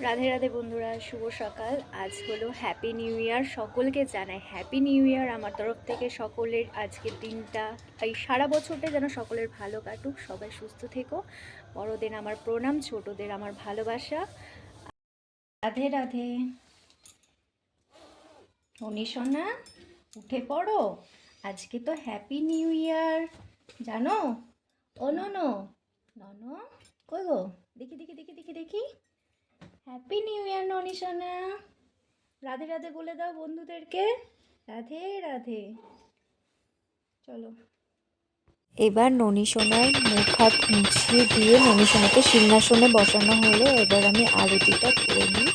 রাধে রাধে বন্ধুরা, শুভ সকাল। আজ হলো হ্যাপি নিউ ইয়ার। সকলকে জানাই হ্যাপি নিউ ইয়ার আমার তরফ থেকে। সকলের আজকের দিনটা, এই সারা বছরটা যেন সকলের ভালো কাটুক, সবাই সুস্থ থেকো। বড়দের আমার প্রণাম, ছোটদের আমার ভালোবাসা। রাধে রাধে। সোনা, উঠে পড়ো, আজকে তো হ্যাপি নিউ ইয়ার, জানো? ও ননো, ননো কই গো? দেখি দেখি দেখি দেখি দেখি। হ্যাপি নিউ ইয়ার সোনা। রাধে রাধে বলে দাও বন্ধুদেরকে। রাধে রাধে। চলো, এবার ননী সোনার মুখ হাত মুছিয়ে দিয়ে ননী সোনাকে সিংহাসনে বসানো হলো। এবার আমি আরতিটা করে নিই।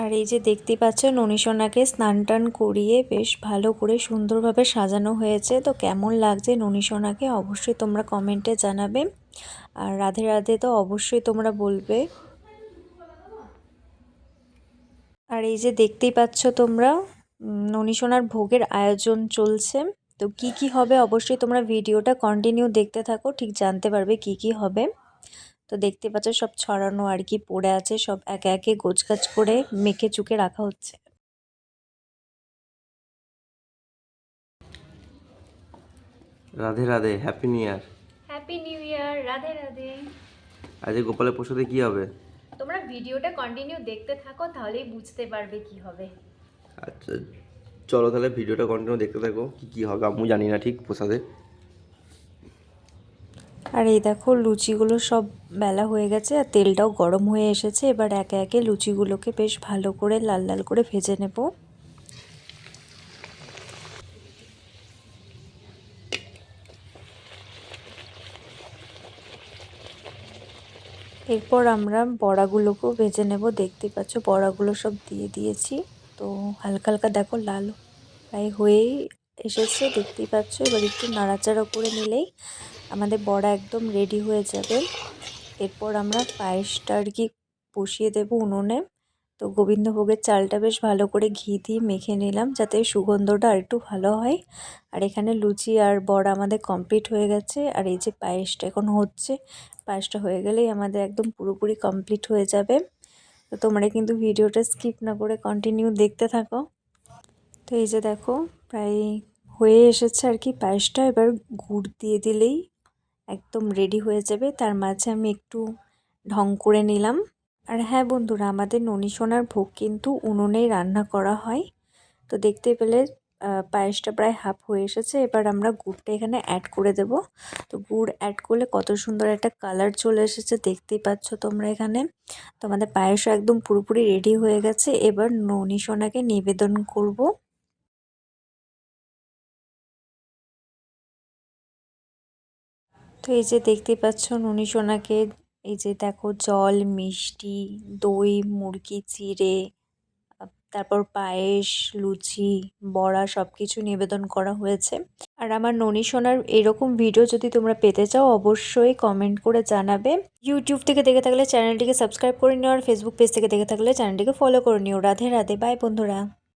আর এই যে দেখতে পাচ্ছ ননী সোনাকে স্নান টান করিয়ে বেশ ভালো করে সুন্দরভাবে সাজানো হয়েছে। তো কেমন লাগছে ননী সোনাকে অবশ্যই তোমরা কমেন্টে জানাবে। আর রাধে রাধে তো অবশ্যই তোমরা বলবে। আর এই যে দেখতেই পাচ্ছ তোমরা, ননী সোনার ভোগের আয়োজন চলছে। তো কি কি হবে অবশ্যই তোমরা ভিডিওটা কন্টিনিউ দেখতে থাকো, ঠিক জানতে পারবে কি কি হবে। তো দেখতে পাচ্ছ সব ছড়ানো আর কি পড়ে আছে, সব একে একে গোছগাছ করে মেখে চুকে রাখা হচ্ছে। Radhe Radhe, happy new year. Happy new year, Radhe Radhe. আজকে গোপালের প্রসাদে কি হবে? তোমরা ভিডিওটা কন্টিনিউ দেখতে থাকো, তাহলেই বুঝতে পারবে কি হবে। আচ্ছা, চলো তাহলে ভিডিওটা কন্টিনিউ দেখতে থাকো, কি কি হবে আমি জানি না ঠিক প্রসাদে। আর এই দেখো লুচিগুলো সব বেলা হয়ে গেছে আর তেলটাও গরম হয়ে এসেছে। এবার একে একে লুচিগুলোকে বেশ ভালো করে লাল লাল করে ভেজে নেব। এরপর আমরা বড়াগুলোকেও ভেজে নেব। দেখতে পাচ্ছ বড়াগুলো সব দিয়ে দিয়েছি। তো হালকা হালকা দেখো লাল প্রায় হয়েই এসেছে, দেখতেই পাচ্ছ। এবার একটু নাড়াচাড়া করে নিলেই আমাদের বড়া একদম রেডি হয়ে যাবে। এরপর আমরা পায়েসটা আর কি বসিয়ে দেবো উনুনে। তো গোবিন্দভোগের চালটা বেশ ভালো করে ঘি দিয়ে মেখে নিলাম, যাতে সুগন্ধটা আর একটু ভালো হয়। আর এখানে লুচি আর বড়া আমাদের কমপ্লিট হয়ে গেছে। আর এই যে পায়েসটা এখন হচ্ছে, পায়েসটা হয়ে গেলেই আমাদের একদম পুরোপুরি কমপ্লিট হয়ে যাবে। তো তোমরা কিন্তু ভিডিওটা স্কিপ না করে কন্টিনিউ দেখতে থাকো। তো এই যে দেখো প্রায় হয়ে এসেছে আর কি পায়েসটা। এবার গুড় দিয়ে দিলেই একদম রেডি হয়ে যাবে। তার মাঝে আমি একটু ঢং করে নিলাম। আর হ্যাঁ বন্ধুরা, আমাদের ননী সোনার ভোগ কিন্তু উনুনেই রান্না করা হয়। তো দেখতে পেলে পায়েসটা প্রায় হাফ হয়ে এসেছে। এবার আমরা গুড়টা এখানে অ্যাড করে দেব। তো গুড় অ্যাড করলে কত সুন্দর একটা কালার চলে এসেছে, দেখতেই পাচ্ছ তোমরা এখানে। তো আমাদের পায়েসও একদম পুরোপুরি রেডি হয়ে গেছে। এবার ননী সোনাকে নিবেদন করব। তো এই যে দেখতেই পাচ্ছ ননী সোনাকে, এই যে দেখো জল, মিষ্টি, দই, মুরগি চিড়ে, তারপর পায়েস, লুচি, বড়া সব কিছু নিবেদন করা হয়েছে। আর আমার ননী সোনার এরকম ভিডিও যদি তোমরা পেতে চাও অবশ্যই কমেন্ট করে জানাবে। ইউটিউব থেকে দেখে থাকলে চ্যানেলটিকে সাবস্ক্রাইব করে নিও, আর ফেসবুক পেজ থেকে দেখে থাকলে চ্যানেলটিকে ফলো করে নিও। রাধে রাধে, বাই বন্ধুরা।